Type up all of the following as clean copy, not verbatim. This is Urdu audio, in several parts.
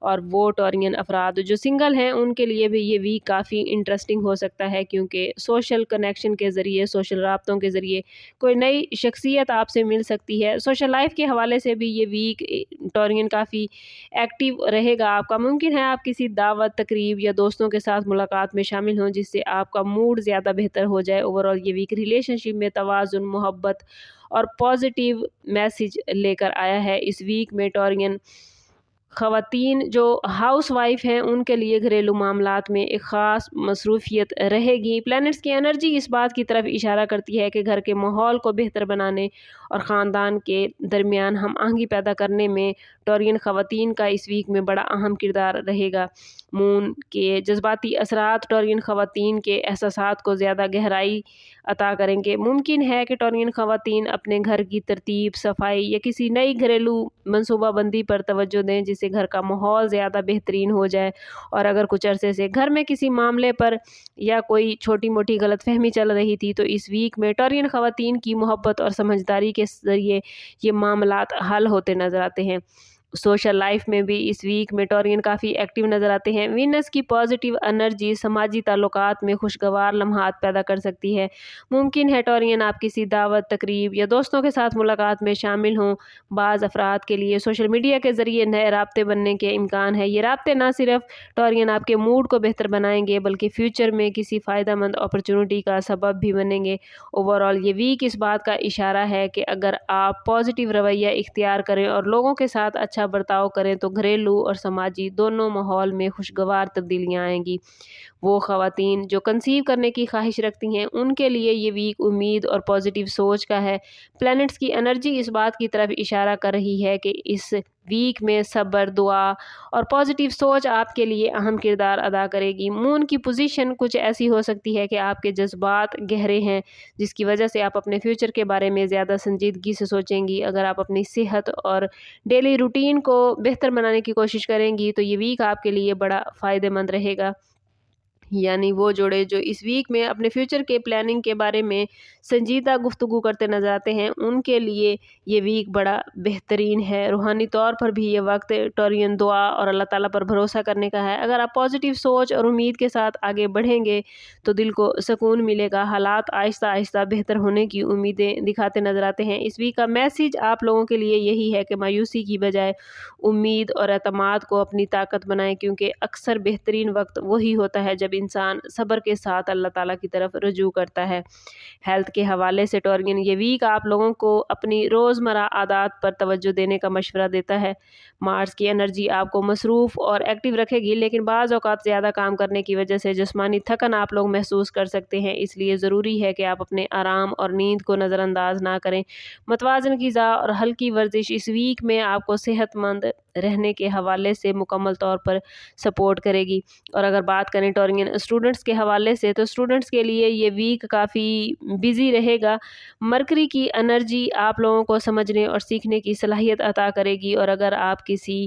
اور وہ ٹورین افراد جو سنگل ہیں ان کے لیے بھی یہ ویک کافی انٹرسٹنگ ہو سکتا ہے، کیونکہ سوشل کنیکشن کے ذریعے، سوشل رابطوں کے ذریعے کوئی نئی شخصیت آپ سے مل سکتی ہے۔ سوشل لائف کے حوالے سے بھی یہ ویک ٹورین کافی ایکٹیو رہے گا آپ کا۔ ممکن ہے آپ کسی دعوت، تقریب یا دوستوں کے ساتھ ملاقات میں شامل ہوں جس سے آپ کا موڈ زیادہ بہتر ہو جائے۔ اوورآل یہ ویک ریلیشن شپ میں توازن، محبت اور پازیٹیو میسج لے کر آیا ہے۔ اس ویک میں ٹورین خواتین جو ہاؤس وائف ہیں ان کے لیے گھریلو معاملات میں ایک خاص مصروفیت رہے گی۔ پلینٹس کی انرجی اس بات کی طرف اشارہ کرتی ہے کہ گھر کے ماحول کو بہتر بنانے اور خاندان کے درمیان ہم آہنگی پیدا کرنے میں ٹورین خواتین کا اس ویک میں بڑا اہم کردار رہے گا۔ مون کے جذباتی اثرات ٹورین خواتین کے احساسات کو زیادہ گہرائی عطا کریں گے۔ ممکن ہے کہ ٹورین خواتین اپنے گھر کی ترتیب، صفائی یا کسی نئی گھریلو منصوبہ بندی پر توجہ دیں جس سے گھر کا ماحول زیادہ بہترین ہو جائے، اور اگر کچھ عرصے سے گھر میں کسی معاملے پر یا کوئی چھوٹی موٹی غلط فہمی چل رہی تھی تو اس ویک میں ٹورین خواتین کی محبت اور سمجھداری کے ذریعے یہ معاملات حل ہوتے نظر آتے ہیں۔ سوشل لائف میں بھی اس ویک میں ٹورین کافی ایکٹیو نظر آتے ہیں۔ وینس کی پازیٹیو انرجی سماجی تعلقات میں خوشگوار لمحات پیدا کر سکتی ہے۔ ممکن ہے ٹورین آپ کسی دعوت، تقریب یا دوستوں کے ساتھ ملاقات میں شامل ہوں۔ بعض افراد کے لیے سوشل میڈیا کے ذریعے نئے رابطے بننے کے امکان ہے۔ یہ رابطے نہ صرف ٹورین آپ کے موڈ کو بہتر بنائیں گے بلکہ فیوچر میں کسی فائدہ مند اپرچونٹی کا سبب بھی بنیں گے۔ اوورآل یہ ویک اس بات کا اشارہ ہے کہ اگر آپ پازیٹیو رویہ اختیار کریں اور لوگوں کے ساتھ اچھا برتاؤ کریں تو گھریلو اور سماجی دونوں ماحول میں خوشگوار تبدیلیاں آئیں گی۔ وہ خواتین جو کنسیو کرنے کی خواہش رکھتی ہیں ان کے لیے یہ ویک امید اور پازیٹیو سوچ کا ہے۔ پلینٹس کی انرجی اس بات کی طرف اشارہ کر رہی ہے کہ اس ویک میں صبر، دعا اور پازیٹیو سوچ آپ کے لیے اہم کردار ادا کرے گی۔ مون کی پوزیشن کچھ ایسی ہو سکتی ہے کہ آپ کے جذبات گہرے ہیں جس کی وجہ سے آپ اپنے فیوچر کے بارے میں زیادہ سنجیدگی سے سوچیں گی۔ اگر آپ اپنی صحت اور ڈیلی روٹین کو بہتر بنانے کی کوشش کریں گی تو یہ ویک آپ کے لیے بڑا فائدہ مند رہے گا۔ یعنی وہ جوڑے جو اس ویک میں اپنے فیوچر کے پلاننگ کے بارے میں سنجیدہ گفتگو کرتے نظر آتے ہیں ان کے لیے یہ ویک بڑا بہترین ہے۔ روحانی طور پر بھی یہ وقت ٹورین دعا اور اللہ تعالیٰ پر بھروسہ کرنے کا ہے۔ اگر آپ پازیٹیو سوچ اور امید کے ساتھ آگے بڑھیں گے تو دل کو سکون ملے گا۔ حالات آہستہ آہستہ بہتر ہونے کی امیدیں دکھاتے نظر آتے ہیں۔ اس ویک کا میسج آپ لوگوں کے لیے یہی ہے کہ مایوسی کی بجائے امید اور اعتماد کو اپنی طاقت بنائیں، کیونکہ اکثر بہترین وقت وہی ہوتا ہے جب انسان صبر کے ساتھ اللہ تعالیٰ کی طرف رجوع کرتا ہے۔ ہیلتھ کے حوالے سے ٹورین یہ ویک آپ لوگوں کو اپنی روزمرہ عادات پر توجہ دینے کا مشورہ دیتا ہے۔ مارس کی انرجی آپ کو مصروف اور ایکٹیو رکھے گی، لیکن بعض اوقات زیادہ کام کرنے کی وجہ سے جسمانی تھکن آپ لوگ محسوس کر سکتے ہیں۔ اس لیے ضروری ہے کہ آپ اپنے آرام اور نیند کو نظر انداز نہ کریں۔ متوازن غذا اور ہلکی ورزش اس ویک میں آپ کو صحت مند رہنے کے حوالے سے مکمل طور پر سپورٹ کرے گی۔ اور اگر بات کریں ٹورین اسٹوڈنٹس کے حوالے سے تو اسٹوڈنٹس کے لیے یہ ویک کافی بیزی رہے گا۔ مرکری کی انرجی آپ لوگوں کو سمجھنے اور سیکھنے کی صلاحیت عطا کرے گی، اور اگر آپ کسی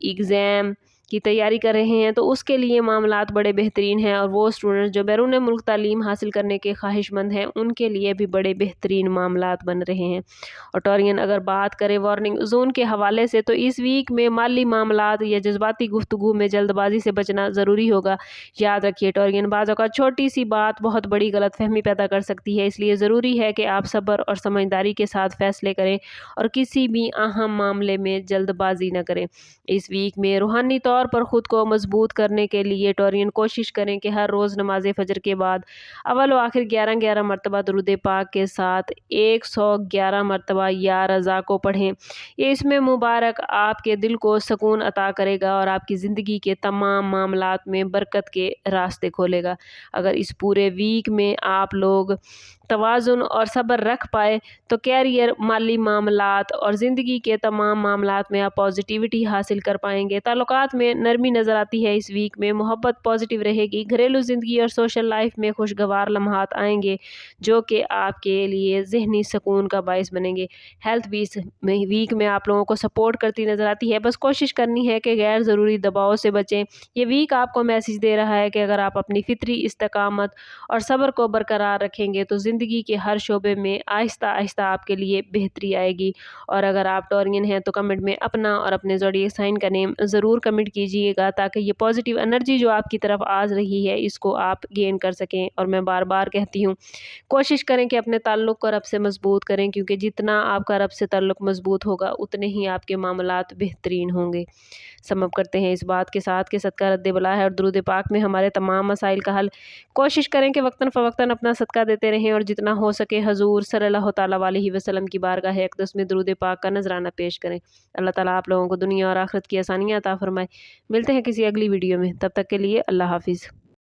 ایگزام کی تیاری کر رہے ہیں تو اس کے لیے معاملات بڑے بہترین ہیں، اور وہ اسٹوڈنٹس جو بیرون ملک تعلیم حاصل کرنے کے خواہش مند ہیں ان کے لیے بھی بڑے بہترین معاملات بن رہے ہیں۔ اور ٹورین اگر بات کریں وارننگ زون کے حوالے سے تو اس ویک میں مالی معاملات یا جذباتی گفتگو میں جلد بازی سے بچنا ضروری ہوگا۔ یاد رکھیے ٹورین، بعض اوقات چھوٹی سی بات بہت بڑی غلط فہمی پیدا کر سکتی ہے، اس لیے ضروری ہے کہ آپ صبر اور سمجھداری کے ساتھ فیصلے کریں اور کسی بھی اہم معاملے میں جلد بازی نہ کریں۔ اس ویک میں روحانی طور پر خود کو مضبوط کرنے کے لیے ٹورین کوشش کریں کہ ہر روز نماز فجر کے بعد اول و آخر 11 مرتبہ درود پاک کے ساتھ 111 مرتبہ یا رضا کو پڑھیں۔ یہ اس میں مبارک آپ کے دل کو سکون عطا کرے گا اور آپ کی زندگی کے تمام معاملات میں برکت کے راستے کھولے گا۔ اگر اس پورے ویک میں آپ لوگ توازن اور صبر رکھ پائے تو کیریئر، مالی معاملات اور زندگی کے تمام معاملات میں آپ پازیٹیوٹی حاصل کر پائیں گے۔ تعلقات میں نرمی نظر آتی ہے اس ویک میں، محبت پازیٹیو رہے گی، گھریلو زندگی اور سوشل لائف میں خوشگوار لمحات آئیں گے جو کہ آپ کے لیے ذہنی سکون کا باعث بنیں گے۔ ہیلتھ بھی اس ویک میں آپ لوگوں کو سپورٹ کرتی نظر آتی ہے، بس کوشش کرنی ہے کہ غیر ضروری دباؤ سے بچیں۔ یہ ویک آپ کو میسج دے رہا ہے کہ اگر آپ اپنی فطری استقامت اور صبر کو برقرار رکھیں گے تو زندگی زندگی کے ہر شعبے میں آہستہ آہستہ آپ کے لیے بہتری آئے گی۔ اور اگر آپ ٹورین ہیں تو کمنٹ میں اپنا اور اپنے زوڈیک سائن کا نیم ضرور کمنٹ کیجیے گا، تاکہ یہ پازیٹیو انرجی جو آپ کی طرف آ رہی ہے اس کو آپ گین کر سکیں۔ اور میں بار بار کہتی ہوں، کوشش کریں کہ اپنے تعلق کو رب سے مضبوط کریں، کیونکہ جتنا آپ کا رب سے تعلق مضبوط ہوگا اتنے ہی آپ کے معاملات بہترین ہوں گے۔ سمپ کرتے ہیں اس بات کے ساتھ کہ صدقہ رد بلا ہے اور درود پاک میں ہمارے تمام مسائل کا حل۔ کوشش کریں کہ وقتاً فوقتاً اپنا صدقہ دیتے رہیں اور جتنا ہو سکے حضور صلی اللہ تعالیٰ علیہ وسلم کی بارگاہ اقدس میں درود پاک کا نذرانہ پیش کریں۔ اللہ تعالیٰ آپ لوگوں کو دنیا اور آخرت کی آسانیاں عطا فرمائے۔ ملتے ہیں کسی اگلی ویڈیو میں، تب تک کے لیے اللہ حافظ۔